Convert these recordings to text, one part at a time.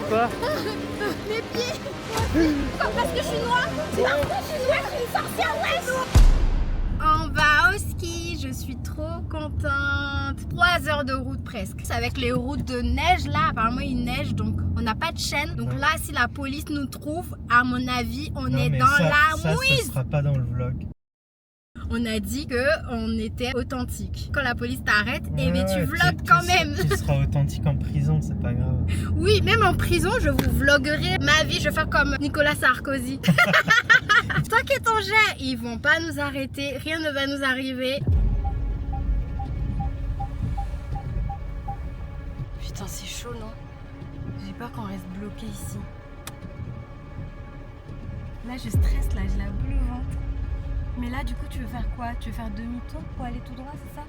Quoi? Mes pieds. Comme parce que je suis noire. C'est parce que je suis noire, je suis une sorcière, ouais, non. On va au ski, je suis trop contente. 3 heures de route presque. C'est avec les routes de neige là, apparemment il neige donc on n'a pas de chaîne. Donc là si la police nous trouve, à mon avis on est dans la mouise. Ça sera pas dans le vlog. On a dit qu'on était authentique. Quand la police t'arrête, eh bien tu vlogs quand même. Tu seras authentique en prison, c'est pas grave. Oui, même en prison, je vous vloguerai ma vie. Je vais faire comme Nicolas Sarkozy. T'inquiète, on gère. Ils vont pas nous arrêter. Rien ne va nous arriver. Putain, c'est chaud, non? J'ai peur qu'on reste bloqué ici. Là, je stresse, là, j'ai la boule au ventre. Mais là, du coup, tu veux faire quoi? Tu veux faire demi-tour pour aller tout droit, c'est ça?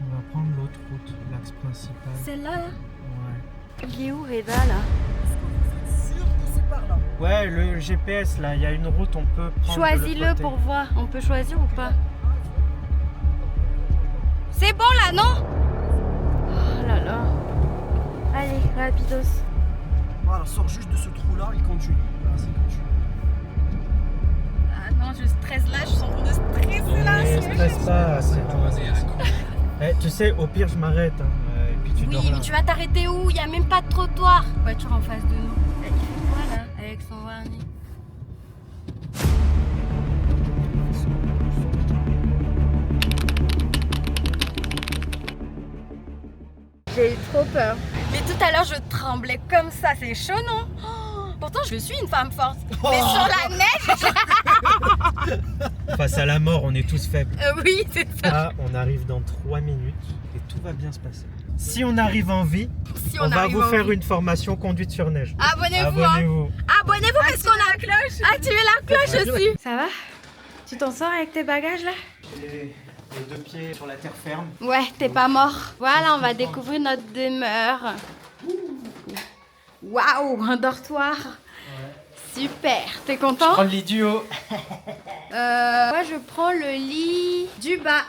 On va prendre l'autre route, l'axe principal. Celle-là, là? Ouais. Il est où, Reda, là? Est-ce que vous êtes sûr que c'est par là? Ouais, le GPS, là, il y a une route, on peut prendre. Choisis-le pour voir. On peut choisir ou pas? C'est bon, là, non? Oh là là. Allez, rapidos. Voilà, sors juste de ce trou-là et continue. Voilà, c'est continue. Ah non, je stresse là, je suis en train de stresser là. Ne stresse pas, c'est tout. Eh, tu sais, au pire, je m'arrête. Hein, et puis tu dors Oui, là. mais tu vas t'arrêter où? Il n'y a même pas de trottoir. Voiture en face de nous. Il fait quoi là? Avec son vernis. J'ai eu trop peur. Mais tout à l'heure, je tremblais comme ça. C'est chaud, non? Oh, pourtant, je suis une femme forte. Mais sur la neige, Face à la mort, on est tous faibles. oui, c'est ça. Là, on arrive dans 3 minutes et tout va bien se passer. Si on arrive en vie, Si on va arrive vous en faire vie. une formation conduite sur neige. Abonnez-vous, hein. Abonnez-vous. Abonnez-vous parce qu'on a la cloche. Activez la cloche aussi. Ça va? Tu t'en sors avec tes bagages là? J'ai les 2 pieds sur la terre ferme. Ouais, t'es pas mort. Voilà, on va découvrir notre demeure. Waouh, un dortoir. Super. T'es content? Prends le lit du haut. Moi, je prends le lit du bas.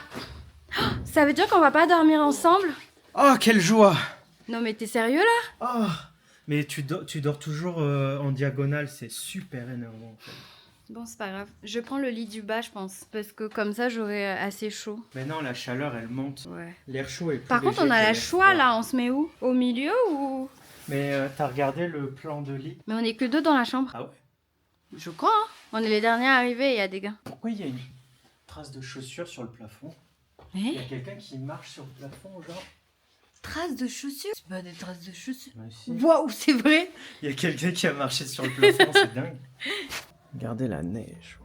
Oh, ça veut dire qu'on va pas dormir ensemble? Oh, quelle joie. Non, mais t'es sérieux là? Oh. Mais tu dors toujours en diagonale, c'est super énervant. En fait. Bon, c'est pas grave. Je prends le lit du bas, je pense. Parce que comme ça, j'aurai assez chaud. Mais non, la chaleur, elle monte. Ouais. L'air chaud est plus Par contre, léger on a que la l'air choix froid. là. On se met où? Au milieu ou? Mais t'as regardé le plan de lit? Mais on est que 2 dans la chambre. Ah ouais? Je crois, hein. On est les derniers arrivés, il y a des gars. Pourquoi il y a une trace de chaussure sur le plafond? Il y a quelqu'un qui marche sur le plafond, genre? Traces de chaussures? C'est pas des traces de chaussures. Ouais, si. Waouh, c'est vrai? Il y a quelqu'un qui a marché sur le plafond, c'est dingue. Regardez la neige.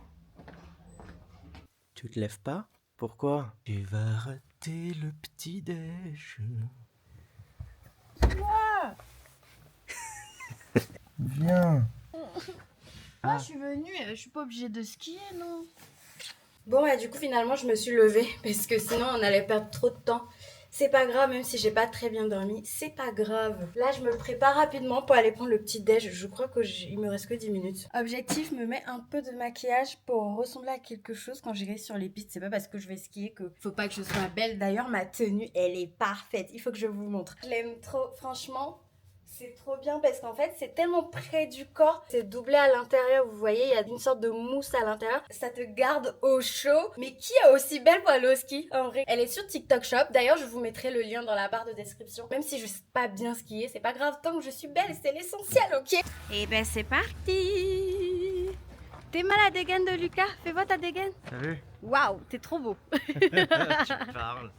Tu te lèves pas? Pourquoi? Tu vas rater le petit déj. Viens. Moi, je suis venue, je suis pas obligée de skier, non? Bon, et du coup, finalement, je me suis levée parce que sinon, on allait perdre trop de temps. C'est pas grave, même si j'ai pas très bien dormi, c'est pas grave. Là, je me prépare rapidement pour aller prendre le petit déj. Je crois qu'il me reste que 10 minutes. Objectif, me mets un peu de maquillage pour ressembler à quelque chose quand j'irai sur les pistes. C'est pas parce que je vais skier que faut pas que je sois belle. D'ailleurs, ma tenue, elle est parfaite. Il faut que je vous montre. Je l'aime trop, franchement. C'est trop bien parce qu'en fait c'est tellement près du corps, c'est doublé à l'intérieur, vous voyez il y a une sorte de mousse à l'intérieur, ça te garde au chaud. Mais qui est aussi belle pour aller au ski en vrai? Elle est sur TikTok Shop, d'ailleurs je vous mettrai le lien dans la barre de description. Même si je sais pas bien skier, c'est pas grave tant que je suis belle, c'est l'essentiel, ok? Et ben c'est parti. T'es mal à la dégaine de Lucas? Fais voir ta dégaine. T'as vu? Waouh, t'es trop beau. Tu parles.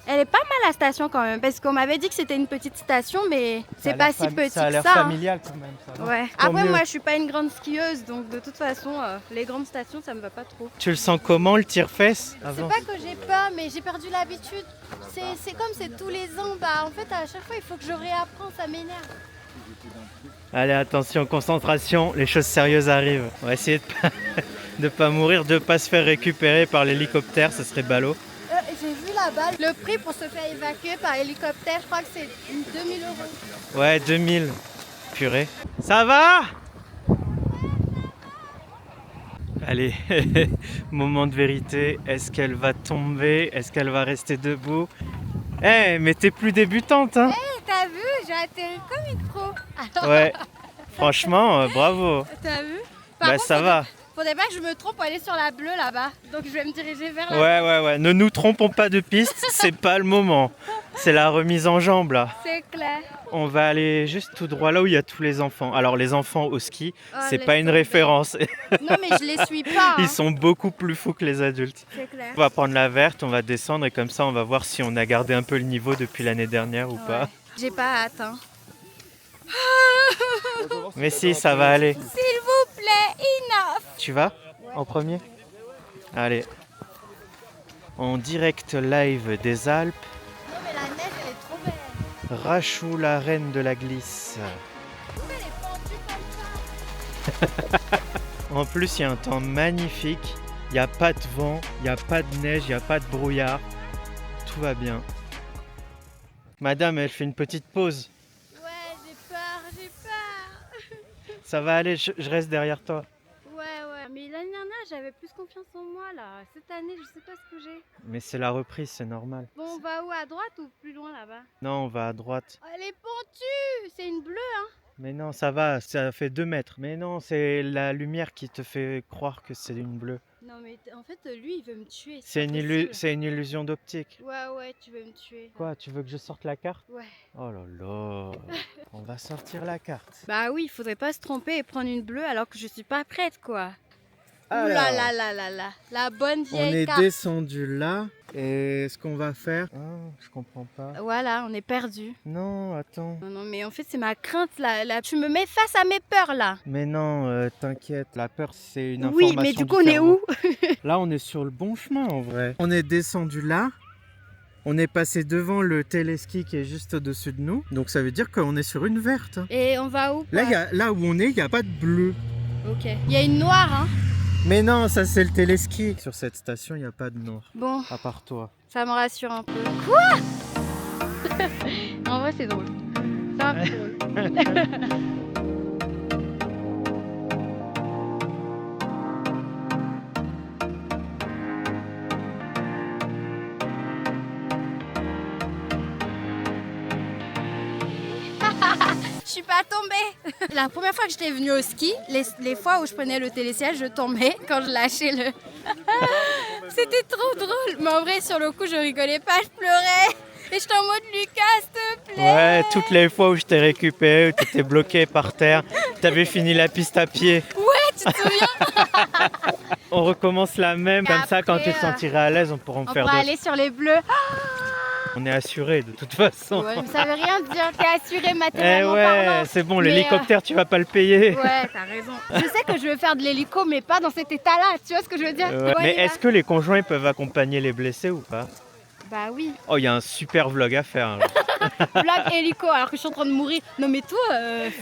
Elle est pas mal la station quand même, parce qu'on m'avait dit que c'était une petite station, mais c'est pas si petit Ça a que l'air ça. Hein. familial quand même. Ça va. Ouais. Tant Après, mieux. moi, je suis pas une grande skieuse, donc de toute façon, les grandes stations, ça me va pas trop. Tu le sens comment le tire-fesse C'est avant? pas que j'ai peur, mais j'ai perdu l'habitude. C'est comme c'est tous les ans, bah en fait, à chaque fois, il faut que je réapprends, ça m'énerve. Allez, attention, concentration, les choses sérieuses arrivent. On va essayer de pas mourir, de pas se faire récupérer par l'hélicoptère, ce serait ballot. J'ai vu là-bas le prix pour se faire évacuer par hélicoptère, je crois que c'est 2000 €. Ouais, 2000. Purée. Ça va? Allez, moment de vérité. Est-ce qu'elle va tomber? Est-ce qu'elle va rester debout? Eh, mais t'es plus débutante, hein? T'as vu, j'ai atterri comme une pro. Ouais, franchement, bravo. T'as vu? Bah ça va. Faudrait pas que je me trompe pour aller sur la bleue là-bas. Donc je vais me diriger vers la Ouais. Ne nous trompons pas de piste, c'est pas le moment. C'est la remise en jambe là. C'est clair. On va aller juste tout droit là où il y a tous les enfants. Alors les enfants au ski, c'est laisse pas une tomber. référence. Non mais je les suis pas. Ils sont beaucoup plus fous que les adultes. C'est clair. On va prendre la verte, on va descendre et comme ça on va voir si on a gardé un peu le niveau depuis l'année dernière ou pas. J'ai pas hâte. Hein. Mais si, ça va aller. S'il vous plaît, enough. Tu vas en premier? Allez. En direct live des Alpes, Non mais la neige elle est trop belle. Rachou, la reine de la glisse. Elle est pendue comme ça. En plus, il y a un temps magnifique. Il n'y a pas de vent, il n'y a pas de neige, il n'y a pas de brouillard. Tout va bien. Madame, elle fait une petite pause. Ouais, j'ai peur. Ça va aller, je reste derrière toi. Ouais, mais l'année dernière j'avais plus confiance en moi là. Cette année je sais pas ce que j'ai. Mais c'est la reprise, c'est normal. Bon, on va où, à droite ou plus loin là-bas? Non, on va à droite. Oh, elle est pentue, c'est une bleue hein. Mais non, ça va, ça fait 2 mètres. Mais non, c'est la lumière qui te fait croire que c'est une bleue. Non mais en fait lui il veut me tuer. C'est pas possible. une illusion d'optique. Ouais, tu veux me tuer. Quoi, tu veux que je sorte la carte? Ouais. Oh là là, on va sortir la carte. Bah oui, il faudrait pas se tromper et prendre une bleue alors que je suis pas prête quoi. Ouh Alors, là, la bonne on vieille est carte. descendu là et ce qu'on va faire... je comprends pas. Voilà, on est perdu. Non, attends. Non, mais en fait c'est ma crainte là. Tu me mets face à mes peurs là. Mais non, t'inquiète, la peur c'est une Oui, information mais du du coup on est cerveau. où? Là on est sur le bon chemin en vrai. On est descendu là, on est passé devant le téléski qui est juste au-dessus de nous. Donc ça veut dire qu'on est sur une verte. Et on va où? Là où on est, il n'y a pas de bleu. Ok. Il y a une noire hein. Mais non, ça c'est le téléski. Sur cette station, il n'y a pas de noir. Bon, À part toi. ça me rassure un peu. Quoi? En vrai c'est drôle. C'est un peu drôle. Je suis pas tombée. La première fois que j'étais venue au ski, les fois où je prenais le télésiège, je tombais quand je lâchais le... C'était trop drôle. Mais en vrai, sur le coup, je rigolais pas, je pleurais. Et j'étais en mode Lucas, s'il te plaît. Ouais, toutes les fois où je t'ai récupéré, où tu étais bloqué par terre, t'avais fini la piste à pied. Ouais, tu te souviens? On recommence la même, Et comme ça quand après, tu te sentiras à l'aise, on pourra en On faire pourra d'autres. aller sur les bleus. On est assuré de toute façon. Ouais, mais ça veut rien dire, t'es assuré Eh matériellement ouais, parlant. c'est bon, Mais, l'hélicoptère, tu vas pas le payer. Ouais, t'as raison. Je sais que je veux faire de l'hélico, mais pas dans cet état-là. Tu vois ce que je veux dire? Ouais. Bon, Mais on y va. est-ce que les conjoints ils peuvent accompagner les blessés ou pas? Bah oui. Oh, il y a un super vlog à faire. Là. Blague hélico alors que je suis en train de mourir. Non mais toi...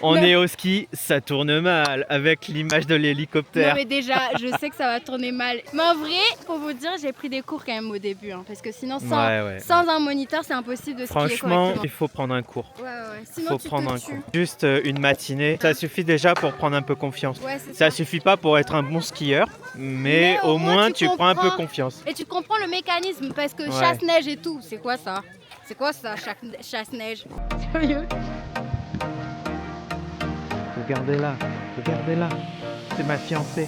On non. est au ski, ça tourne mal avec l'image de Non l'hélicoptère. mais déjà, je sais que ça va tourner mal. Mais en vrai, pour vous dire, j'ai pris des cours quand même au début. Hein, parce que sinon, sans un moniteur, c'est impossible de skier Franchement, correctement. il faut prendre un cours. Ouais. Il Sinon, faut tu prendre te un tues. cours. Juste une matinée, ça suffit déjà pour prendre un peu confiance. Ouais, c'est Ça ça. suffit pas pour être un bon skieur, mais au moins tu prends un peu comprends. confiance. Et tu comprends le mécanisme parce que Ouais. chasse-neige et tout, c'est quoi ça? C'est quoi ça, chasse-neige? Sérieux? Regardez-la, regardez-la. C'est ma fiancée.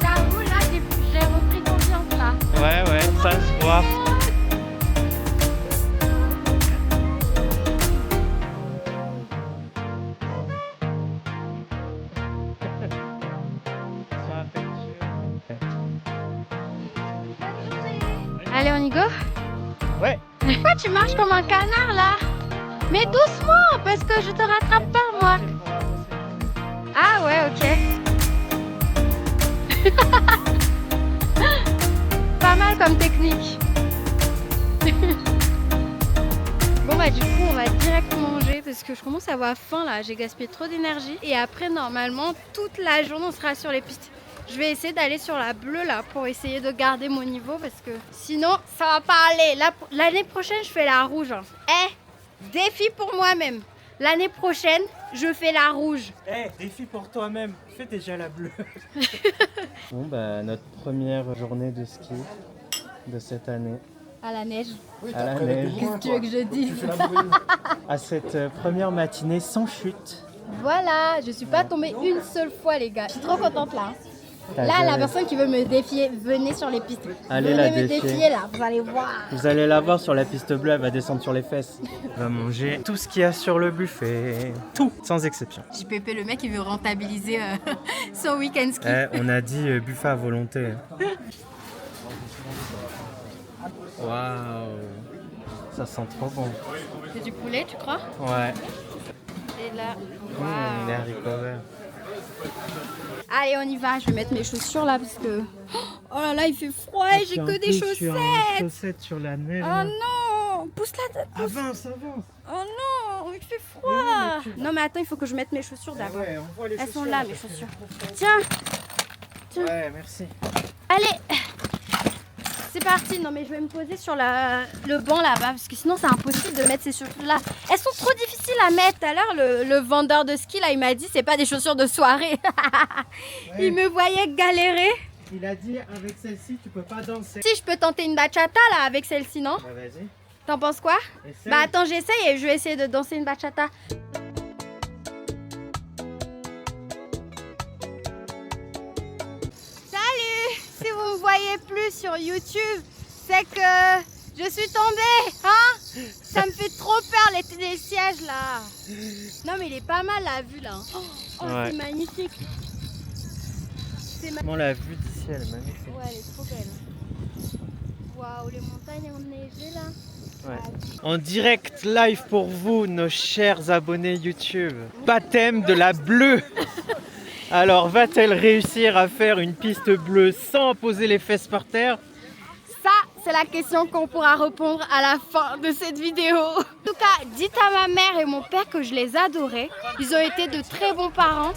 J'avoue, là, j'ai repris confiance là. Ouais, ça se voit. Allez, on y go? Ouais. Pourquoi tu marches comme un canard là? Mais doucement, parce que je te rattrape pas moi. Ah ouais, ok. Pas mal comme technique. Bon bah du coup on va direct manger parce que je commence à avoir faim là, j'ai gaspillé trop d'énergie. Et après normalement toute la journée on sera sur les pistes. Je vais essayer d'aller sur la bleue là pour essayer de garder mon niveau parce que sinon ça va pas aller. L'année prochaine je fais la rouge. Défi pour moi-même. L'année prochaine je fais la rouge. Défi pour toi-même, fais déjà la bleue. Bon bah notre première journée de ski de cette année. À la neige. À la neige. Qu'est-ce que tu veux que je dise? À cette première matinée sans chute. Voilà, je suis pas tombée une seule fois les gars. Je suis trop contente là. T'as Là, la jamais- personne qui veut me défier, venez sur les pistes. Allez venez la me défier. défier là, vous allez voir. Vous allez la voir sur la piste bleue, elle va descendre sur les fesses. Elle va manger tout ce qu'il y a sur le buffet. Tout, sans exception. JPP, le mec, il veut rentabiliser son week-end ski. On a dit buffet à volonté. Waouh, ça sent trop bon. C'est du poulet, tu crois? Ouais. Et là, Les haricots verts. allez, on y va. Je vais mettre mes chaussures là parce que. Oh là là, il fait froid et j'ai que des chaussettes. Chaussettes sur la neige. Oh non, pousse-la. Avance, avance. Oh non, il fait froid. Non mais attends, il faut que je mette mes chaussures d'abord. Ouais, on voit les Elles sont chaussures, là, mes chaussures. Tiens, Ouais, merci. allez. C'est parti. Non mais je vais me poser sur le banc là-bas parce que sinon c'est impossible de mettre ces chaussures là. Elles sont trop difficiles à mettre. Tout à l'heure le vendeur de ski là il m'a dit c'est pas des chaussures de soirée. Il me voyait galérer. Il a dit avec celle-ci tu peux pas danser. Si je peux tenter une bachata là avec celle-ci non? Bah vas-y. T'en penses quoi? Essaye. Bah attends j'essaye et je vais essayer de danser une bachata. Salut! Si vous me voyez plus sur YouTube, c'est que je suis tombée, hein? Ça me fait trop peur les sièges là. Non mais il est pas mal la vue là. Oh, Ouais. c'est magnifique. Comment la vue d'ici elle est magnifique. Ouais, elle est trop belle. Waouh, les montagnes enneigées là. Ouais. En direct live pour vous, nos chers abonnés YouTube. Baptême de la bleue. Alors, va-t-elle réussir à faire une piste bleue sans poser les fesses par terre? Ça, c'est la question qu'on pourra répondre à la fin de cette vidéo. En tout cas, dites à ma mère et mon père que je les adorais. Ils ont été de très bons parents.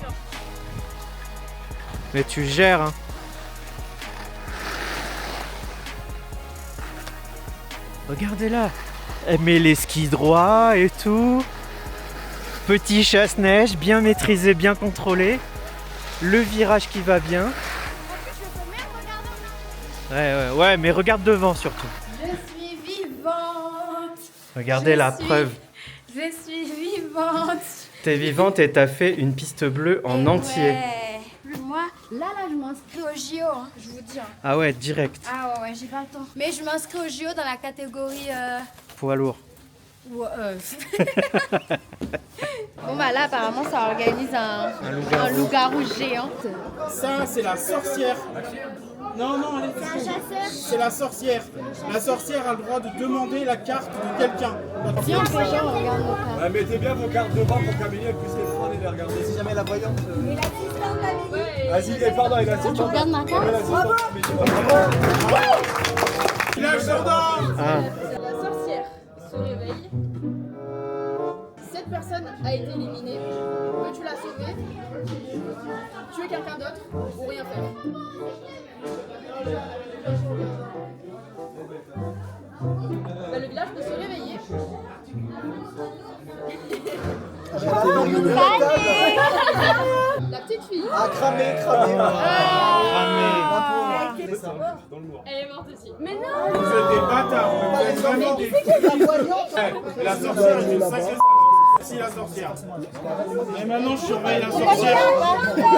Mais tu gères, hein. Regardez-là. Elle met les skis droits et tout. Petit chasse-neige, bien maîtrisé, bien contrôlé. Le virage qui va bien. Ouais, mais regarde devant surtout. Je suis vivante. Regardez la preuve. Je suis vivante. T'es vivante et t'as fait une piste bleue en entier. Ouais. Moi, là, je m'inscris au JO, hein, je vous dis. Hein. Ah ouais, direct. Ah ouais, j'ai pas le temps. Mais je m'inscris au JO dans la catégorie... Poids lourd. Ouais, Bon bah là, apparemment, ça organise un loup-garou géant. Ça, c'est la sorcière. Non, non, elle est... C'est un chasseur. C'est la sorcière. La sorcière a le droit de demander la carte de quelqu'un. Viens, on fait genre, on regarde nos cartes. Mettez bien vos cartes devant pour qu'Amélie elle puisse les prendre et les regarder. Si jamais la voyante. Vas-y, pardon, il a Toi, tu regardes ma carte? Village gendarme. Ah. La sorcière se réveille. Cette personne a été éliminée. Peux-tu la sauver? Tuer quelqu'un d'autre ou rien faire? Bah, le village peut se réveiller. La petite fille, Ah, cramé. elle est morte aussi. Mais non! Vous êtes des bâtards. Vous êtes vraiment des... La sorcière est une sacrée... Si la sorcière. Et maintenant je surveille la sorcière.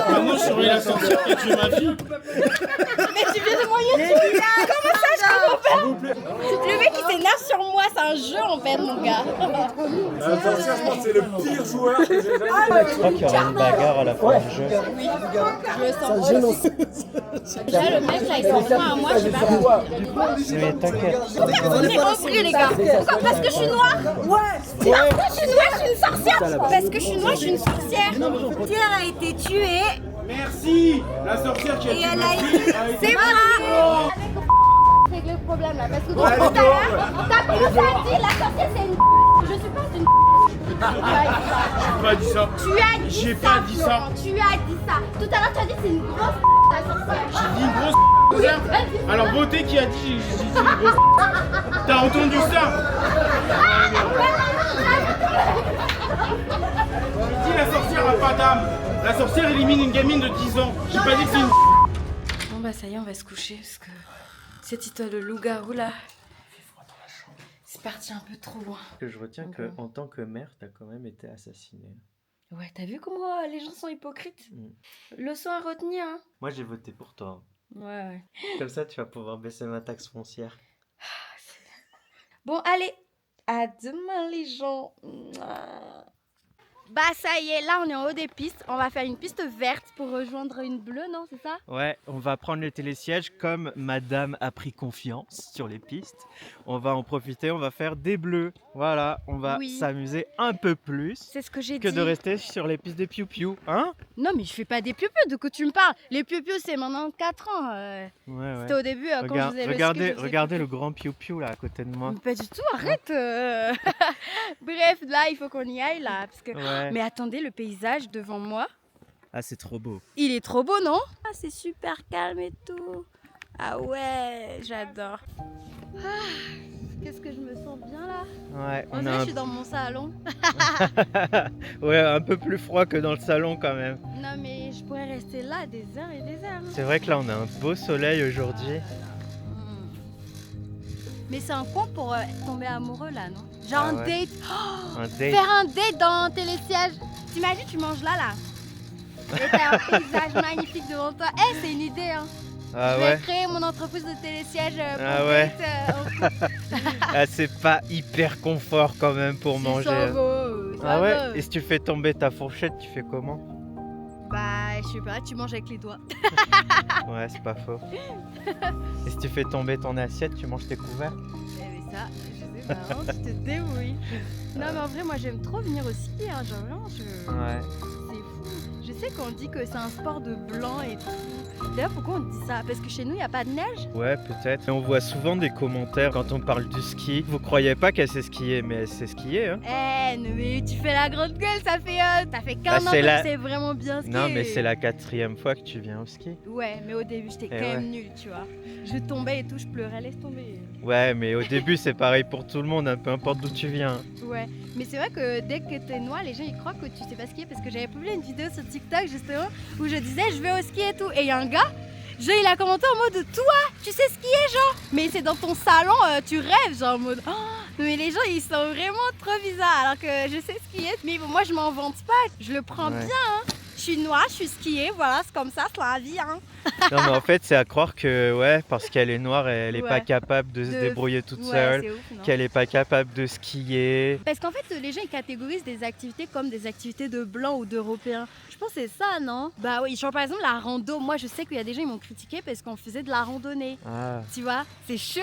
Maintenant je surveille la sorcière qui a tué ma fille. Mais tu viens de mon YouTube là. Comment ça, je comprends pas? Le mec il s'énerve sur moi, c'est un jeu en fait mon gars. La sorcière, je pense que c'est le pire joueur que j'ai jamais vu. Je crois qu'il y aura une bagarre à la fin du jeu. Je le sens. Déjà le mec là il s'en fout à moi, je sais pas pourquoi. Mais t'inquiète. On est compris les gars. Pourquoi? Parce que je suis noire? Ouais. Parce que je suis noire, je suis une sorcière. Parce que je suis noire, je suis une sorcière. Elle a été tuée. Merci. La sorcière qui a tué ma fille a été... C'est moi. Régler le problème là, parce que tout à l'heure, t'as commencé à dire la sorcière c'est une. Je suis pas une. J'ai pas dit ça. Tu as dit J'ai ça, pas dit ça. Florent, tu as dit ça. Tout à l'heure, tu as dit c'est une grosse la sorcière. J'ai dit une grosse... Alors beauté qui a dit j'ai dit une grosse... T'as entendu ça? J'ai dit la sorcière a pas d'âme. La sorcière élimine une gamine de 10 ans. J'ai pas dit que c'est une... Bon bah ça y est, on va se coucher parce que cette histoire de loup-garou là, c'est parti un peu trop loin. Que je retiens que en tant que mère, t'as quand même été assassinée. Ouais, t'as vu comment les gens sont hypocrites? Leçon à retenir, hein. Moi, j'ai voté pour toi. Ouais. Comme ça, tu vas pouvoir baisser ma taxe foncière. Bon, allez, à demain les gens. Bah ça y est, là on est en haut des pistes. On va faire une piste verte pour rejoindre une bleue, non, c'est ça? Ouais, on va prendre les télésièges comme madame a pris confiance sur les pistes. On va en profiter, on va faire des bleus. Voilà, on va s'amuser un peu plus C'est ce que j'ai que dit. de rester sur les pistes de piou-piou, hein? Non mais je fais pas des piou-piou, de quoi tu me parles? Les piou-piou c'est maintenant 4 ans. Ouais. C'était au début quand je faisais Regardez le grand piou-piou là à côté de moi. Mais pas du tout, arrête. Bref, là il faut qu'on y aille là. Parce que... Ouais. Mais attendez, le paysage devant moi, Ah, c'est trop beau. il est trop beau, non? Ah, c'est super calme et tout. Ah ouais, j'adore. Qu'est-ce que je me sens bien là. Ouais, On dirait que je suis dans mon salon. Ouais, un peu plus froid que dans le salon quand même. Non mais je pourrais rester là des heures et des heures. C'est vrai que là, on a un beau soleil aujourd'hui. Mais c'est un con pour tomber amoureux là, non? Genre un date. Oh, Un date. faire un date dans télésiège. T'imagines, tu manges là. Et t'as un paysage magnifique devant toi. Eh, c'est une idée, hein. Ah Je ouais. vais créer mon entreprise de télésiège pour Ah ouais. date. Ah, c'est pas hyper confort quand même pour manger. Ça va, Ah ça ouais. va. Et si tu fais tomber ta fourchette, tu fais comment? Bah, je sais pas, tu manges avec les doigts. Ouais, c'est pas faux. Et si tu fais tomber ton assiette, tu manges tes couverts? Eh mais ça, je sais pas, hein, tu te débrouilles. Non mais en vrai, moi j'aime trop venir au ski, hein, genre vraiment, Ouais. c'est fou. Je sais qu'on dit que c'est un sport de blanc et tout. D'ailleurs, pourquoi on dit ça? Parce que chez nous, il n'y a pas de neige? Ouais, peut-être. Et on voit souvent des commentaires quand on parle du ski. Vous croyez pas qu'elle sait skier, mais elle sait skier, hein? Eh, non, mais tu fais la grande gueule, ça fait qu'un an c'est que la- tu sais vraiment bien skier. Non, mais c'est la 4e fois que tu viens au ski. Ouais, mais au début, j'étais quand même nulle, tu vois. Je tombais et tout, je pleurais, laisse tomber. Ouais, mais au début, c'est pareil pour tout le monde, hein, peu importe d'où tu viens. Ouais, mais c'est vrai que dès que t'es noir, les gens ils croient que tu sais pas skier parce que j'avais publié une vidéo sur TikTok justement où je disais je vais au ski et tout. Et il y a un gars, genre il a commenté en mode toi, tu sais skier genre, mais c'est dans ton salon, tu rêves genre en mode oh, mais les gens ils sont vraiment trop bizarres alors que je sais skier. Mais bon, moi je m'en vante pas, je le prends bien. Hein. Je suis noire, je suis skiée, voilà, c'est comme ça, c'est la vie. Hein. Non, mais en fait, c'est à croire que, ouais, parce qu'elle est noire, elle est Ouais. pas capable de se débrouiller toute Ouais, seule, c'est ouf, non? qu'elle est pas capable de skier. Parce qu'en fait, les gens ils catégorisent des activités comme des activités de blancs ou d'européens. Je pense que c'est ça, non? Bah oui, genre par exemple la rando. Moi, je sais qu'il y a des gens qui m'ont critiqué parce qu'on faisait de la randonnée. Ah. Tu vois, c'est chaud.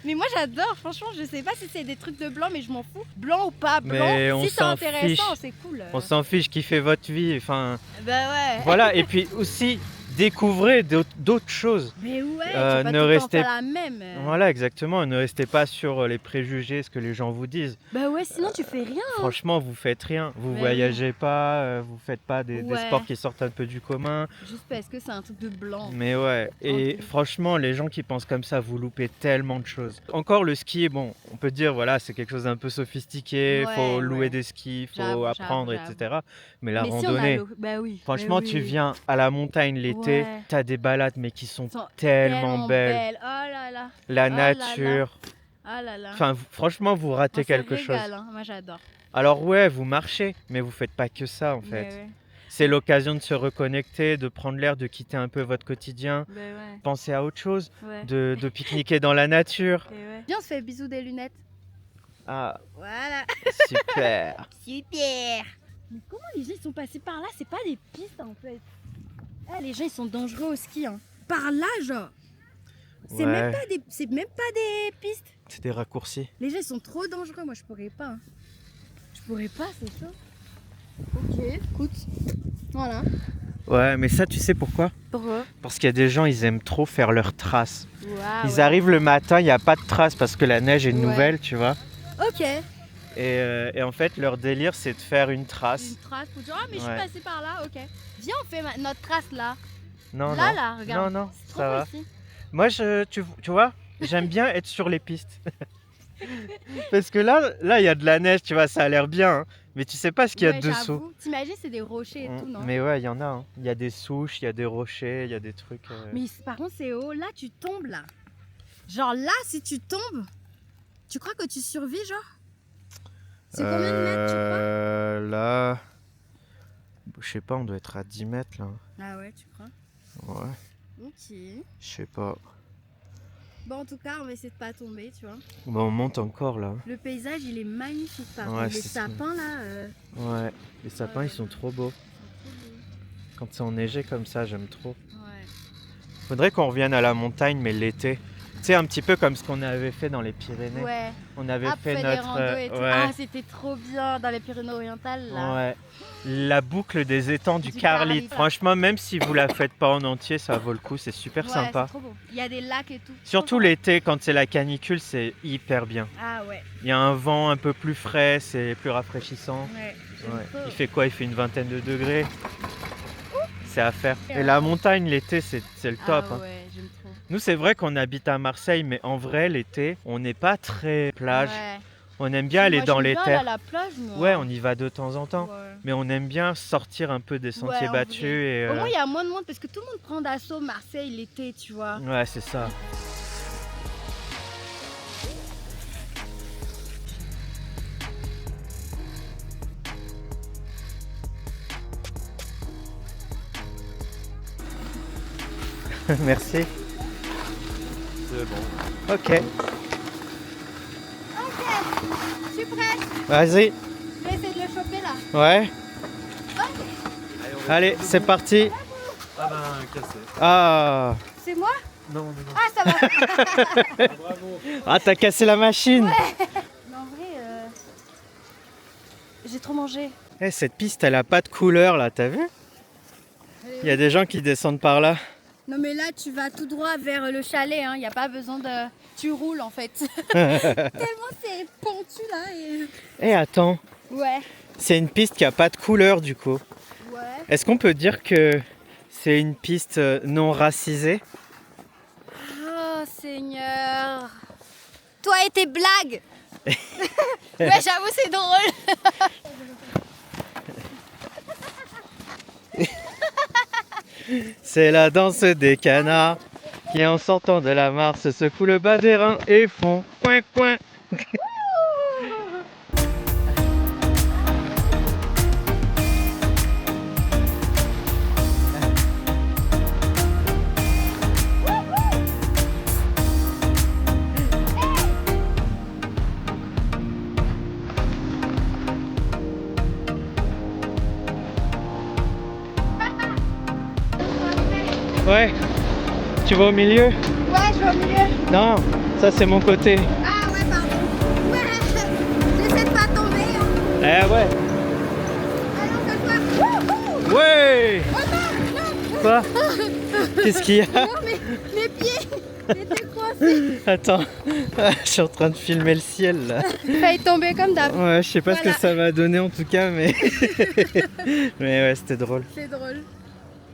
Mais moi, j'adore. Franchement, je sais pas si c'est des trucs de blanc, mais je m'en fous. Blanc ou pas blanc, Mais on si c'est s'en intéressant, fiche. c'est cool. On s'en fiche, kiffez votre vie, enfin, Bah ouais. voilà. Et puis aussi, découvrez d'autres choses. Mais ouais, tu Euh, vas pas ne tout le temps restez- faire la même. Voilà, exactement. Ne restez pas sur les préjugés, ce que les gens vous disent. Bah ouais, sinon tu fais rien. Franchement, vous faites rien. Vous Mais voyagez pas, vous faites pas des Ouais. sports qui sortent un peu du commun. Juste parce que c'est un truc de blanc. Mais ouais, et Ok. franchement, les gens qui pensent comme ça, vous loupez tellement de choses. Encore le ski, bon, on peut dire, voilà, c'est quelque chose d'un peu sophistiqué, Ouais, faut louer ouais. des skis, faut J'avoue, apprendre, j'avoue. etc. Mais la Mais si on a randonnée, bah oui. franchement, mais tu oui. viens à la montagne l'été, Ouais. t'as des balades, mais qui sont Sont tellement belles. Oh là là. La Oh là là. nature, Oh là là. enfin, franchement, vous ratez On se quelque régale, chose. hein. Moi j'adore. Alors ouais, vous marchez, mais vous faites pas que ça, en fait. Mais ouais. C'est l'occasion de se reconnecter, de prendre l'air, de quitter un peu votre quotidien, Bah ouais. penser à autre chose, Ouais. de pique-niquer dans la nature. Et ouais. Viens, on se fait bisous des lunettes. Ah, Voilà. super. Super. Mais comment les gens ils sont passés par là? C'est pas des pistes en fait. Eh, les gens ils sont dangereux au ski. Hein. Par là, genre. C'est Ouais. même pas des pistes. C'est des raccourcis. Les gens ils sont trop dangereux. Moi je pourrais pas. Hein. Je pourrais pas, c'est ça. Ok, écoute. Voilà. Ouais, mais ça, tu sais pourquoi? Pourquoi? Parce qu'il y a des gens, ils aiment trop faire leurs traces. Waouh. Ils arrivent le matin, il n'y a pas de traces parce que la neige est Ouais. nouvelle, tu vois. Ok. Et en fait, leur délire, c'est de faire une trace. Une trace pour dire ah mais je Ouais. suis passée par là. Ok. Viens, on fait notre trace là. Non, là non. là, regarde. Non, non, C'est trop ça beau va. ici. Moi, tu vois, j'aime bien être sur les pistes. Parce que là, il y a de la neige, tu vois, ça a l'air bien. Hein. Mais tu sais pas ce qu'il y a Ouais, dessous. j'avoue. T'imagines, c'est des rochers et tout, non? Mais ouais, il y en a. Hein. Il y a des souches, il y a des rochers, il y a des trucs. Mais par contre, c'est haut. Là, tu tombes là. Genre là, si tu tombes, tu crois que tu survis, genre? C'est combien de mètres, tu crois? Là, je sais pas, on doit être à 10 mètres là. Ah ouais, tu crois? Ouais, Ok. je sais pas. Bon, en tout cas, on va essayer de pas tomber, tu vois. Bon, on monte encore là. Le paysage, il est magnifique par Ouais, contre. Les c'est sapins là. Ouais, les sapins ils sont trop beaux. Quand c'est enneigé comme ça, j'aime trop. Ouais. Faudrait qu'on revienne à la montagne, mais l'été. Tu sais, un petit peu comme ce qu'on avait fait dans les Pyrénées. Ouais. On avait Après fait les notre. randos et tout. Ouais. Ah, c'était trop bien dans les Pyrénées-Orientales là. Ouais. La boucle des étangs du Du Carlit. Carlit. Franchement, même si vous la faites pas en entier, ça vaut le coup. C'est super Ouais, sympa. c'est trop beau. Il y a des lacs et tout. Surtout Trop l'été, quand c'est la canicule, c'est hyper bien. sympa. Ah ouais. Il y a un vent un peu plus frais, c'est plus rafraîchissant. Ouais. Ouais. J'aime Il trop. fait quoi? Il fait une vingtaine de degrés. C'est à faire. Et la montagne, l'été, c'est le top. Ah hein. ouais, j'aime trop. Nous, c'est vrai qu'on habite à Marseille, mais en vrai, l'été, on n'est pas très plage. Ouais. On aime bien aller Moi, dans j'aime les bien aller à terres. la plage, moi. Ouais, on y va de temps en temps. Ouais. Mais on aime bien sortir un peu des sentiers en battus. vrai. Et, Au moins, il y a moins de monde parce que tout le monde prend d'assaut Marseille l'été, tu vois. Ouais, c'est ça. Merci. C'est bon. Ok, Je suis prête. vas-y. Je vais essayer de le choper là. Ouais. Allez, c'est parti. Ah ben, cassé. Ah, C'est moi? Non, non, non. Ah, ça va. Bravo. ah t'as cassé la machine. Mais en vrai, j'ai trop mangé. Eh, cette piste, elle a pas de couleur là, t'as vu? Il y a des gens qui descendent par là. Non, mais là, tu vas tout droit vers le chalet. Il n'y a pas besoin de. Tu roules en fait. Tellement c'est pentu là. Eh, attends, Ouais. c'est une piste qui a pas de couleur du coup. Ouais. Est-ce qu'on peut dire que c'est une piste non racisée? Oh Seigneur. Toi et tes blagues. Ouais, j'avoue, c'est drôle. C'est la danse des canards qui en sortant de la mare se secouent le bas des reins et font coin coin. Ouais, tu vas au milieu? Ouais, je vais au milieu. Non, ça c'est mon côté. Ah ouais, pardon. Ouais, j'essaie de pas tomber. Hein. Eh ouais. Allons, calme-toi. Ouais. Quoi? Qu'est-ce qu'il y a? Non, mais mes pieds étaient coincés. Attends, je suis en train de filmer le ciel là. Il fallait tomber comme d'hab. Ouais, je sais pas ce Voilà. que ça va donner en tout cas, mais mais ouais, c'était drôle. C'est drôle.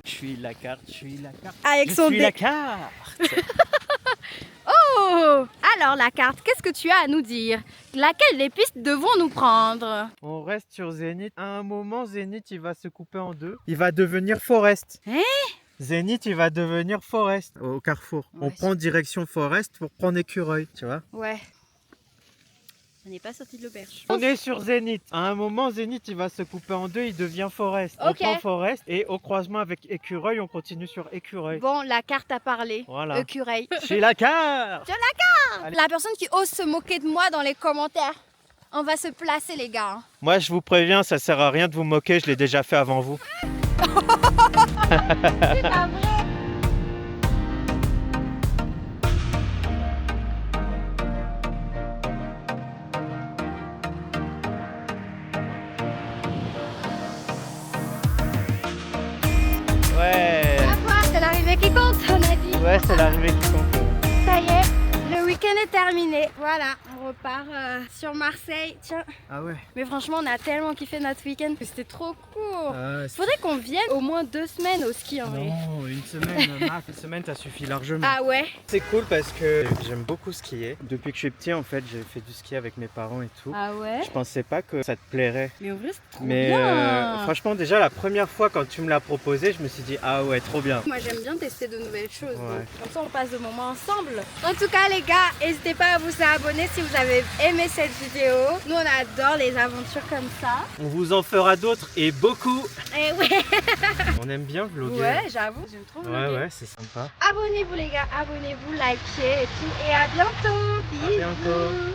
Je suis la carte, je suis la carte. Avec Je son suis dé. la carte. Oh! Alors la carte, qu'est-ce que tu as à nous dire? Laquelle des pistes devons-nous prendre? On reste sur Zénith. À un moment, Zénith, il va se couper en deux. Il va devenir Forest. Hein? Zénith, il va devenir Forest au carrefour. On Ouais. prend direction Forest pour prendre Écureuil, tu vois. Ouais. On n'est pas sorti de l'auberge. On est sur Zénith. À un moment, Zénith, il va se couper en deux, il devient Forest. Ok. On prend Forest et au croisement avec Écureuil, on continue sur Écureuil. Bon, la carte a parlé. Voilà. Écureuil. Je suis la carte. Allez. La personne qui ose se moquer de moi dans les commentaires, on va se placer les gars. Moi, je vous préviens, ça sert à rien de vous moquer, je l'ai déjà fait avant vous. C'est pas vrai. Ouais. À toi, c'est l'arrivée qui compte, on a dit. Ouais, c'est l'arrivée qui compte. Ça y est, le week-end est terminé. Voilà, on on repart sur Marseille. Tiens. Ah ouais. Mais franchement, on a tellement kiffé notre week-end que c'était trop court. Ah, Faudrait qu'on vienne au moins 2 semaines au ski en vrai. non, une semaine, Marc, une semaine, ça suffit largement. Ah ouais? C'est cool parce que j'aime beaucoup skier. Depuis que je suis petit, en fait, j'ai fait du ski avec mes parents et tout. Ah ouais? Je pensais pas que ça te plairait. Mais en vrai, c'est trop Mais bien. franchement, déjà la première fois quand tu me l'as proposé, je me suis dit ah ouais, trop bien. Moi j'aime bien tester de nouvelles choses, Ouais. donc comme ça on passe de moments ensemble. En tout cas les gars, n'hésitez pas à vous abonner si vous avez aimé cette vidéo. Nous on adore les aventures comme ça. On vous en fera d'autres et beaucoup. Et ouais, On aime bien vlogger. ouais j'avoue, j'aime trop Ouais, vlogger. ouais, c'est sympa. Abonnez-vous les gars, abonnez-vous, likez et tout. Et à bientôt. À bientôt. Bisous.